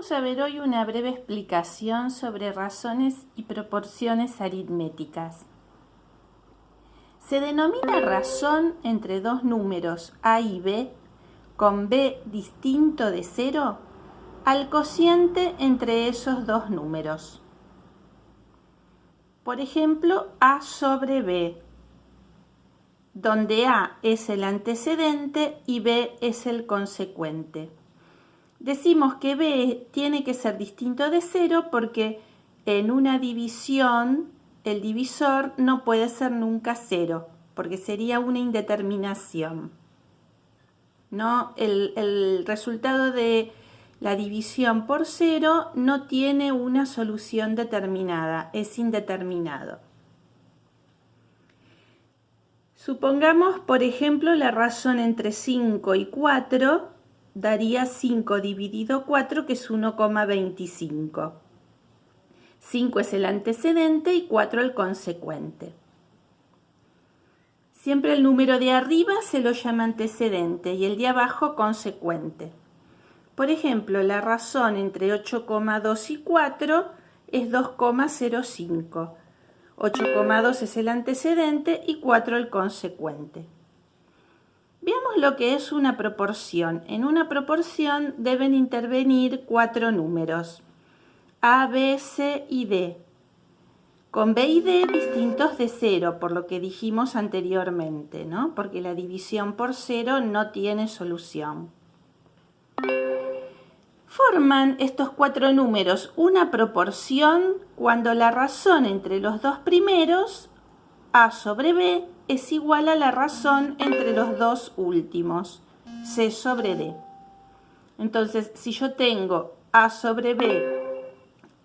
Vamos a ver hoy una breve explicación sobre razones y proporciones aritméticas. Se denomina razón entre dos números a y b con b distinto de 0 al cociente entre esos dos números. Por ejemplo, a sobre b, donde a es el antecedente y b es el consecuente. Decimos que b tiene que ser distinto de 0 porque en una división el divisor no puede ser nunca 0, porque sería una indeterminación. ¿No? El resultado de la división por 0 no tiene una solución determinada, es indeterminado. Supongamos, por ejemplo, la razón entre 5 y 4 daría 5 dividido 4, que es 1,25. 5 es el antecedente y 4 el consecuente. Siempre el número de arriba se lo llama antecedente y el de abajo consecuente. Por ejemplo, la razón entre 8,2 y 4 es 2,05. 8,2 es el antecedente y 4 el consecuente. Veamos lo que es una proporción. En una proporción deben intervenir 4 números, A, B, C y D, con B y D distintos de 0, por lo que dijimos anteriormente, ¿no? Porque la división por 0 no tiene solución. Forman estos 4 números una proporción cuando la razón entre los dos primeros, A sobre B, es igual a la razón entre los dos últimos, C sobre D. Entonces, si yo tengo A sobre B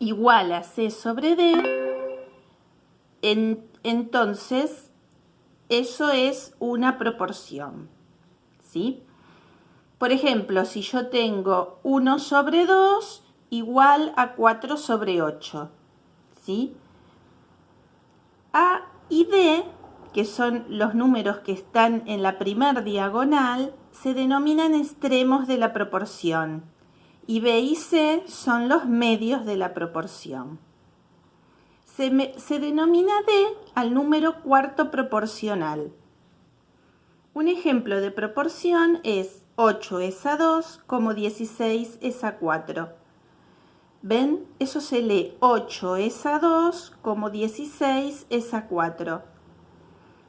igual a C sobre D, entonces eso es una proporción, ¿sí? Por ejemplo, si yo tengo 1 sobre 2 igual a 4 sobre 8, ¿sí? A y D, que son los números que están en la primer diagonal, se denominan extremos de la proporción, y B y C son los medios de la proporción. Se denomina D al número cuarto proporcional. Un ejemplo de proporción es 8 es a 2 como 16 es a 4. ¿Ven? Eso se lee 8 es a 2 como 16 es a 4.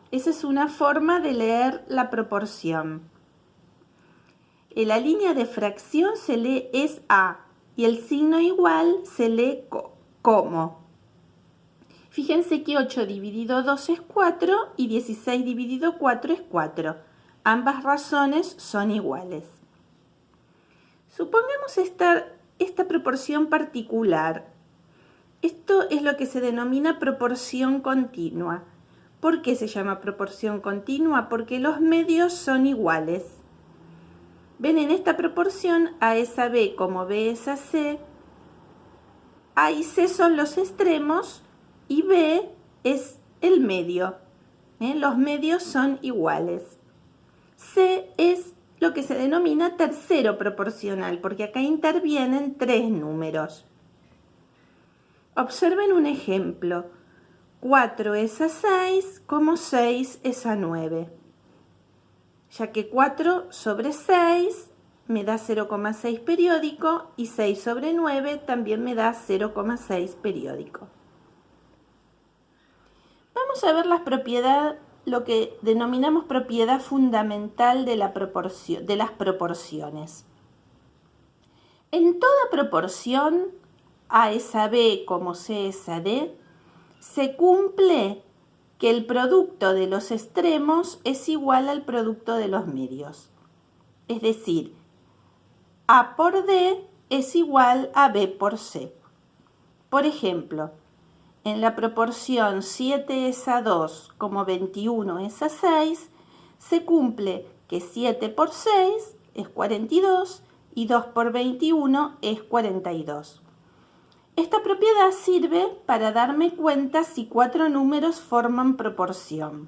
Esa es una forma de leer la proporción. En la línea de fracción se lee es a y el signo igual se lee como. Fíjense que 8 dividido 2 es 4 y 16 dividido 4 es 4. Ambas razones son iguales. Supongamos esta proporción particular. Esto es lo que se denomina proporción continua. ¿Por qué se llama proporción continua? Porque los medios son iguales. Ven, en esta proporción A es a B como B es a C, A y C son los extremos y B es el medio. Los medios son iguales. C es lo que se denomina tercero proporcional, porque acá intervienen 3 números. Observen un ejemplo. 4 es a 6 como 6 es a 9. Ya que 4 sobre 6 me da 0,6 periódico y 6 sobre 9 también me da 0,6 periódico. Vamos a ver lo que denominamos propiedad fundamental de las proporciones. En toda proporción, A es a B como C es a D, se cumple que el producto de los extremos es igual al producto de los medios. Es decir, A por D es igual a B por C. Por ejemplo, en la proporción 7 es a 2 como 21 es a 6, se cumple que 7 por 6 es 42 y 2 por 21 es 42. Esta propiedad sirve para darme cuenta si 4 números forman proporción.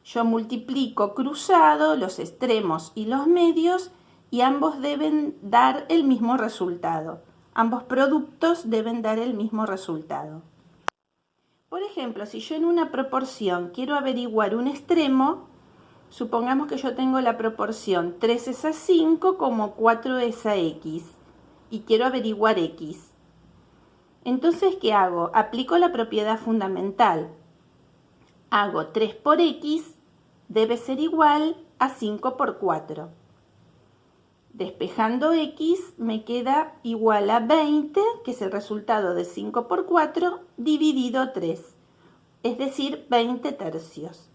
Yo multiplico cruzado los extremos y los medios y ambos deben dar el mismo resultado. ambos productos deben dar el mismo resultado. Por ejemplo, si yo en una proporción quiero averiguar un extremo, supongamos que yo tengo la proporción 3 es a 5 como 4 es a x y quiero averiguar x. Entonces, ¿qué hago? Aplico la propiedad fundamental. Hago 3 por x debe ser igual a 5 por 4. Despejando x me queda igual a 20, que es el resultado de 5 por 4, dividido 3, es decir, 20 tercios.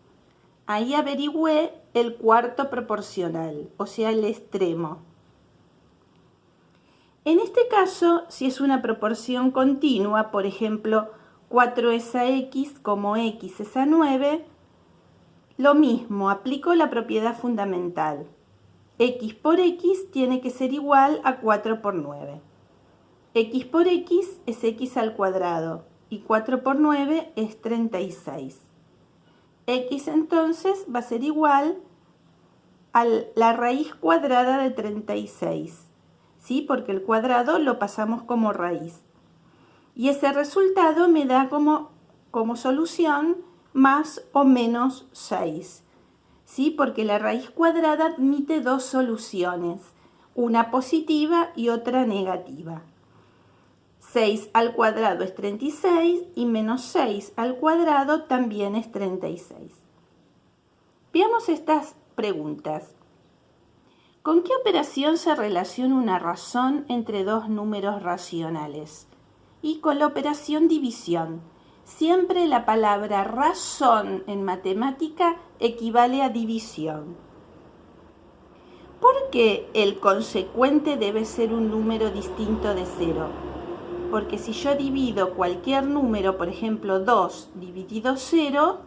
Ahí averigüé el cuarto proporcional, o sea, el extremo. En este caso, si es una proporción continua, por ejemplo, 4 es a x como x es a 9, lo mismo, aplico la propiedad fundamental. X por x tiene que ser igual a 4 por 9. X por x es x al cuadrado y 4 por 9 es 36. X entonces va a ser igual a la raíz cuadrada de 36, ¿sí? Porque el cuadrado lo pasamos como raíz. Y ese resultado me da como solución más o menos 6. ¿Sí? Porque la raíz cuadrada admite dos soluciones, una positiva y otra negativa. 6 al cuadrado es 36 y menos 6 al cuadrado también es 36. Veamos estas preguntas. ¿Con qué operación se relaciona una razón entre dos números racionales? Y con la operación división. Siempre la palabra razón en matemática equivale a división. ¿Por qué el consecuente debe ser un número distinto de 0? Porque si yo divido cualquier número, por ejemplo 2 dividido 0,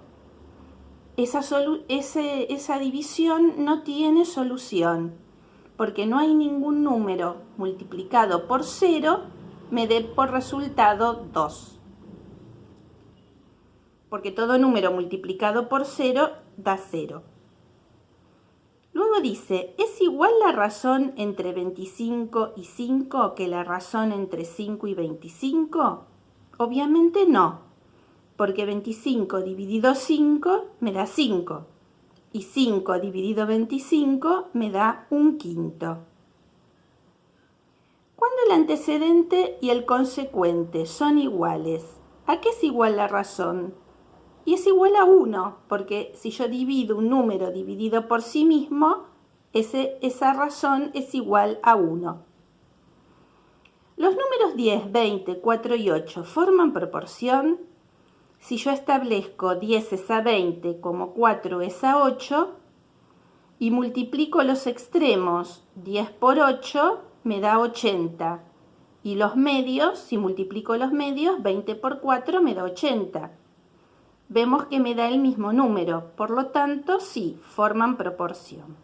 esa división no tiene solución, porque no hay ningún número multiplicado por 0 me dé por resultado 2. Porque todo número multiplicado por 0 da 0. Luego dice, ¿es igual la razón entre 25 y 5 que la razón entre 5 y 25? Obviamente no, porque 25 dividido 5 me da 5, y 5 dividido 25 me da 1/5. Cuando el antecedente y el consecuente son iguales, ¿a qué es igual la razón? Y es igual a 1, porque si yo divido un número dividido por sí mismo, esa razón es igual a 1. Los números 10, 20, 4 y 8 forman proporción. Si yo establezco 10 es a 20 como 4 es a 8 y multiplico los extremos, 10 por 8 me da 80. Y los medios, si multiplico los medios, 20 por 4 me da 80. Vemos que me da el mismo número, por lo tanto, sí, forman proporción.